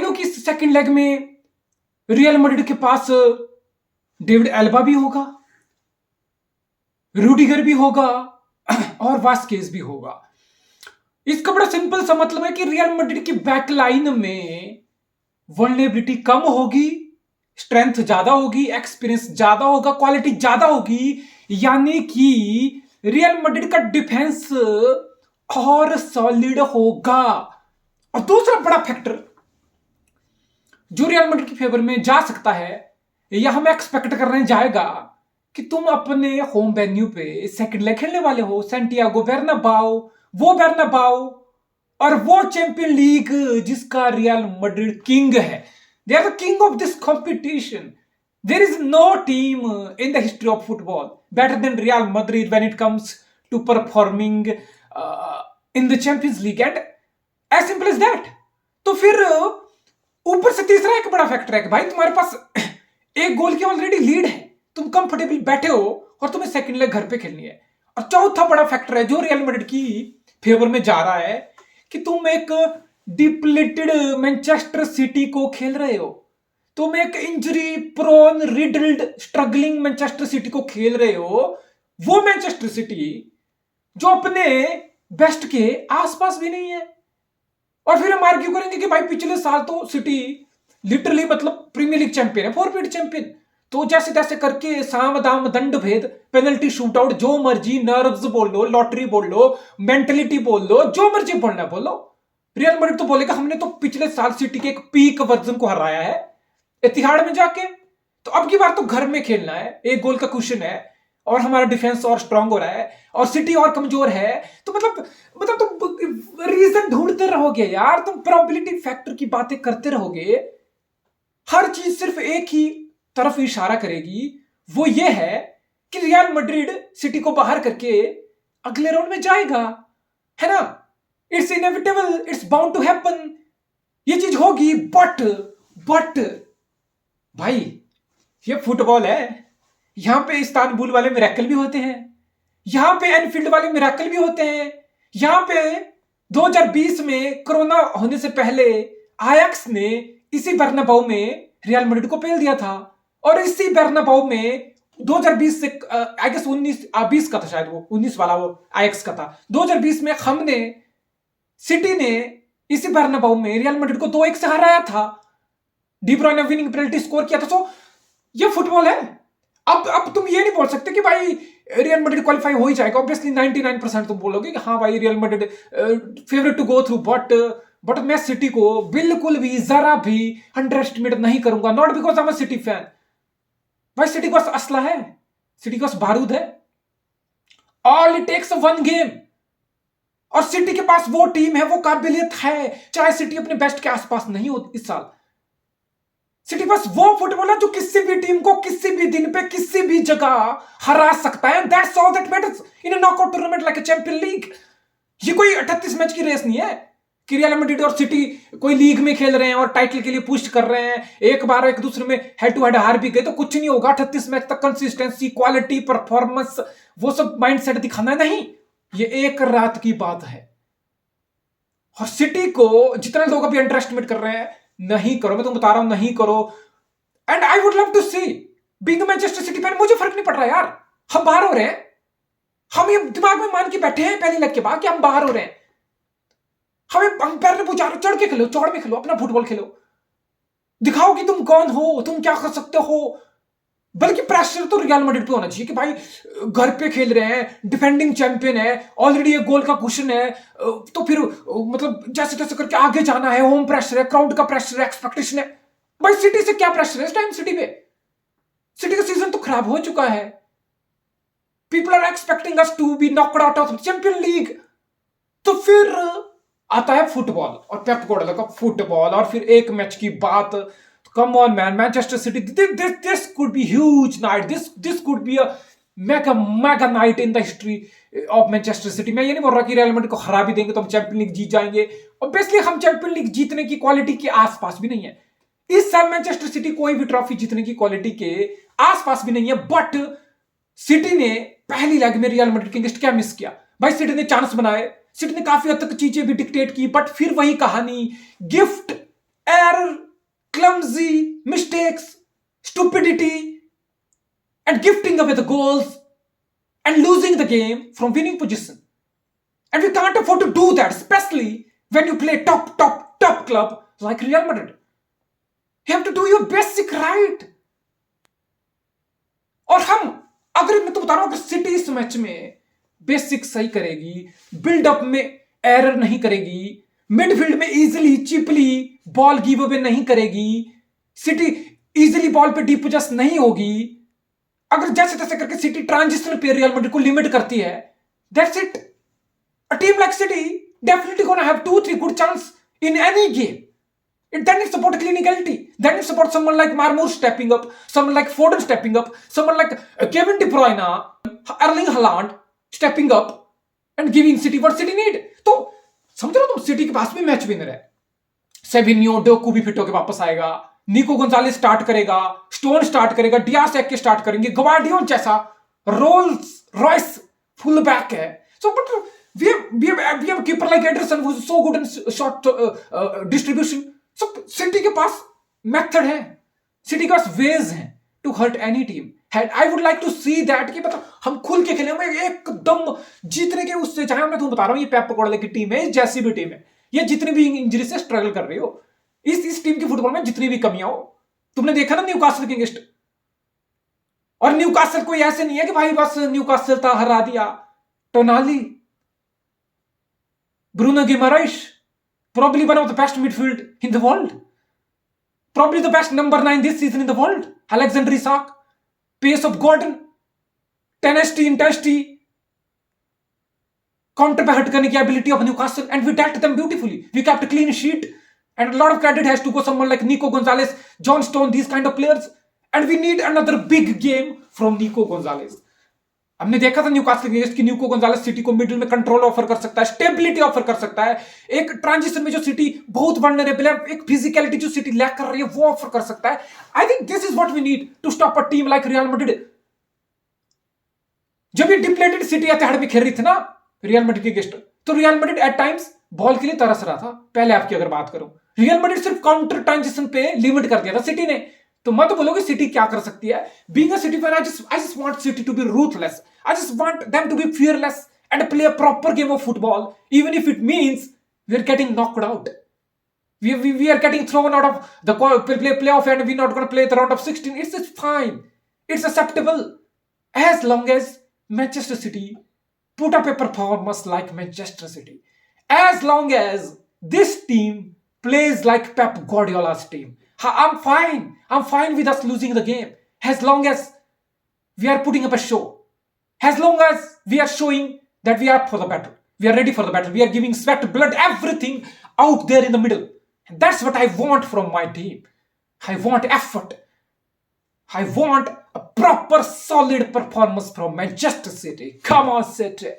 I know कि second leg में real Madrid के पास डेविड एल्बा भी होगा, रूडिगर भी होगा और वास्केज भी होगा। इसका बड़ा सिंपल सा मतलब है कि रियल मैड्रिड की बैकलाइन में वल्नरेबिलिटी कम होगी, स्ट्रेंथ ज्यादा होगी, एक्सपीरियंस ज्यादा होगा, क्वालिटी ज्यादा होगी, यानी कि रियल मैड्रिड का डिफेंस और सॉलिड होगा। और दूसरा बड़ा फैक्टर जो रियल मैड्रिड के फेवर में जा सकता है या हम एक्सपेक्ट करने जाएगा कि तुम अपने होम वेन्यू पे सेकंड लेग खेलने वाले हो, सैंटियागो बेर्नाबाओ, वो बेर्नाबाओ और वो चैंपियन लीग जिसका रियल मैड्रिड किंग है। They are the king of this competition. There is no team in the history of football better than Real Madrid when it comes to performing in the Champions League, and as simple as that. तो फिर ऊपर से तीसरा एक बड़ा factor है कि भाई तुम्हारे पास एक गोल की ऑलरेडी लीड है, तुम कंफर्टेबल बैठे हो और तुम्हें सेकंड लेग घर पे खेलनी है। और चौथा बड़ा फैक्टर है जो रियल मैड्रिड की फेवर में जा रहा है कि तुम एक डिप्लीटेड मैनचेस्टर सिटी को खेल रहे हो, तुम एक injury prone riddled struggling Manchester City को खेल रहे हो। वो मैनचेस्टर सिटी जो अपने बेस्ट के आसपास भी नहीं है। और फिर हम आर्ग्यू करेंगे कि भाई पिछले साल तो सिटी लिटरली मतलब प्रीमियर लीग चैंपियन है, फोरपीट चैंपियन। तो जैसे तैसे करके साम दाम दंड भेद, पेनल्टी शूट आउट, जो मर्जी, नर्व्स बोल लो, लॉटरी बोल लो, मेंटलिटी बोल लो, जो मर्जी बोलना बोलो, रियल मैड्रिड तो बोलेगा हमने तो पिछले साल सिटी के एक पीक वर्जन को हराया है इतिहाड़ में जाके। तो अब की बार तो घर में खेलना है, एक गोल का क्वेश्चन है और हमारा डिफेंस और स्ट्रांग हो रहा है और सिटी और कमजोर है। तो मतलब तुम रीजन ढूंढते रहोगे यार, तुम प्रोबेबिलिटी फैक्टर की बातें करते रहोगे। हर चीज सिर्फ एक ही तरफ इशारा करेगी, वो ये है कि रियल मैड्रिड सिटी को बाहर करके अगले राउंड में जाएगा, है ना। It's inevitable, it's bound to happen, ये चीज होगी। बट भाई ये फुटबॉल है, यहां पे इस्तांबुल वाले मिरेकल भी होते हैं, यहां पे एनफील्ड वाले मिरेकल भी होते हैं। यहां पे 2020 में कोरोना होने से पहले आयक्स ने इसी बर्नाबाउ में रियल मैड्रिड को पेल दिया था और इसी बर्नाबाउ में 2020 से आई गेस 20 का था शायद, वो 19 वाला वो आयक्स का था। 2020 में हमने सिटी ने इसी बर्नाबाउ में रियल मैड्रिड को 2-1 से हराया था, डी ब्रुयने ने विनिंग पेनल्टी स्कोर किया था। सो ये फुटबॉल है। अब तुम ये नहीं बोल सकते कि भाई रियल मैड्रिड क्वालिफाई हो ही जाएगा। ऑब्वियसली 99% तुम बोलोगे कि हाँ भाई Real Madrid favourite to go through, but मैं सिटी को बिल्कुल भी जरा भी अंडर एस्टिमेट नहीं करूंगा। Not because I am a City fan. भाई सिटी के पास असला है, सिटी के पास बारूद है, all it takes one game. और सिटी के पास वो टीम है, वो काबिलियत है, चाहे सिटी अपने बेस्ट के आसपास नहीं हो इस साल। सिटी बस वो फुटबॉलर जो किसी भी टीम को किसी भी दिन पे किसी भी जगह हरा सकता है। That's all that matters in a knockout tournament like a champion league. ये कोई 38 मैच की रेस नहीं है कि रियल मैड्रिड और सिटी कोई लीग में खेल रहे हैं और टाइटल के लिए पुश कर रहे हैं, एक बार एक दूसरे में हेड टू हेड हार भी गए तो कुछ नहीं होगा। 38 मैच तक कंसिस्टेंसी, क्वालिटी, परफॉर्मेंस, वो सब माइंडसेट दिखाना नहीं, ये एक रात की बात है। और सिटी को जितने लोग अभी अंडर एस्टिमेट कर रहे हैं, नहीं करो, मैं तुम बता रहा हूं, नहीं करो। And I would love to see being Manchester City fan, मुझे फर्क नहीं पड़ रहा यार, हम बाहर हो रहे हैं। हम ये दिमाग में मान के बैठे हैं पहली लग के बाद कि हम बाहर हो रहे हैं। हम पैर में पूछा चढ़ के खेलो, चौड़ में खेलो, अपना फुटबॉल खेलो, दिखाओ कि तुम कौन हो, तुम क्या कर सकते हो। बल्कि प्रेशर तो रियल मैड्रिड पे होना चाहिए कि भाई घर पे खेल रहे हैं, डिफेंडिंग चैंपियन है, ऑलरेडी एक गोल का क्वेश्चन है, तो फिर मतलब जैसे तैसे करके आगे जाना है। होम प्रेशर है, क्राउड का प्रेशर है, एक्सपेक्टेशन है। भाई सिटी से क्या प्रेशर है इस टाइम सिटी पे? सिटी का सीजन तो खराब हो चुका है। People are expecting us to be knocked out of champion league. तो फिर आता है फुटबॉल और पेप गार्डियोला का फुटबॉल, और फिर एक मैच की बात। Come on, man, Manchester City. This could be huge night. This could be a mega night in the history of Manchester City. मैं ये नहीं बोल रहा कि रियल मैड्रिड को हरा भी देंगे तो हम चैंपियन लीग जीत जाएंगे। ऑब्वियसली हम चैंपियन लीग जीतने की क्वालिटी के आसपास भी नहीं है। इस साल मैनचेस्टर सिटी कोई भी ट्रॉफी जीतने की क्वालिटी के आसपास भी नहीं है। बट सिटी ने पहली लेग में रियल मैड्रिड के अगेंस्ट क्या मिस किया? भाई सिटी ने चांस बनाए, सिटी ने काफी हद तक चीजें भी डिक्टेट की, बट फिर वही कहानी, gift error stupidity and gifting away the goals and losing the game from winning position. And we can't afford to do that, especially when you play top club like Real Madrid. You have to do your basic right. और हम, अगर मैं तो बता रहा हूं, अगर city इस मैच में बेसिक सही करेगी, बिल्डअप में एरर नहीं करेगी, मिडफील्ड में इजीली चिपली बॉल गिव अवे नहीं करेगी, सिटी इजीली बॉल पे डिपोजेस नहीं होगी, अगर जैसे तैसे करके सिटी ट्रांजिशन पे रियल मैड्रिड को लिमिट करती है, that's it. A team like city definitely gonna have 2-3 good chance in any game. Then it's about clinicality. Then it's about someone like Marmoush stepping up, someone like Foden stepping up, someone like Kevin De Bruyne, Erling Haaland stepping up and giving City what City need. तो समझ रहे हो तुम, city के पास भी match winner है. सेविन्यो Docu भी fit होकर वापस आएगा, निको गोंजालेस स्टार्ट करेगा, स्टोन स्टार्ट करेगा, डियास एक्के स्टार्ट करेंगे, गवार्डियोल जैसा रोल्स रॉयस फुल बैक है. So but we have a keeper like Ederson who's so good in short distribution. So City के पास मेथड है, सिटी के पास वेज हैं to hurt any team. I would like to see that कि मतलब हम खुल के खेलें, हमें एकदम जीतने के उससे, चाहे मैं तुम्हें बता रहा हूँ ये पेप पकौड़े की टीम है, जैसी भी टीम है, ये जितनी भी इंजरी से स्ट्रगल कर रही हो, इस टीम के फुटबॉल में जितनी भी कमियां हो, तुमने देखा ना न्यूकासल के अगेंस्ट. और न्यूकासल कोई ऐसे नहीं है कि भाई बस न्यूकासल था हरा दिया. टोनाली, Bruno Guimaraes, probably one of the best midfield in the world, probably the best number 9 this season in the world. Alexander Isak, pace of Gordon, tenacity, intensity, counter पे हट करने की ability of Newcastle, and we dealt them beautifully. We kept a clean sheet, and a lot of credit has to go someone like Nico Gonzalez, John Stone, these kind of players. And we need another big game from Nico Gonzalez. हमने देखा था Newcastle के against कि निको Gonzales city को middle में control offer कर सकता है, स्टेबिलिटी ऑफर कर सकता है, एक ट्रांजिशन में जो सिटी बहुत वल्नरेबल है, एक फिजिकलिटी जो सिटी लैक कर रही है वो ऑफर कर सकता है. I think this is what we need to stop a team like Real Madrid. जब ये डिप्लेटेड सिटी अतहड़ में खेल रही थी ना रियल मैड्रिड के अगेंस्ट, तो Real Madrid at times ball के लिए तरस रहा था. पहले आपकी अगर बात करूं, रियल मैड्रिड सिर्फ काउंटर ट्रांजिशन पे लिमिट कर दिया था सिटी ने. तो मत बोलोगे सिटी क्या कर सकती है. Being a City fan, I just want City to be ruthless. I just want them to be fearless and play a proper game of football, even if it means we're getting knocked out. We are getting thrown out of the playoff and we're not going to play the round of 16. It's fine. It's acceptable. As long as Manchester City put up a performance like Manchester City. As long as this team plays like Pep Guardiola's team. I'm fine. I'm fine with us losing the game. As long as we are putting up a show. As long as we are showing that we are for the battle, we are ready for the battle, we are giving sweat, blood, everything out there in the middle. And that's what I want from my team. I want effort. I want a proper solid performance from Manchester City. Come on, City.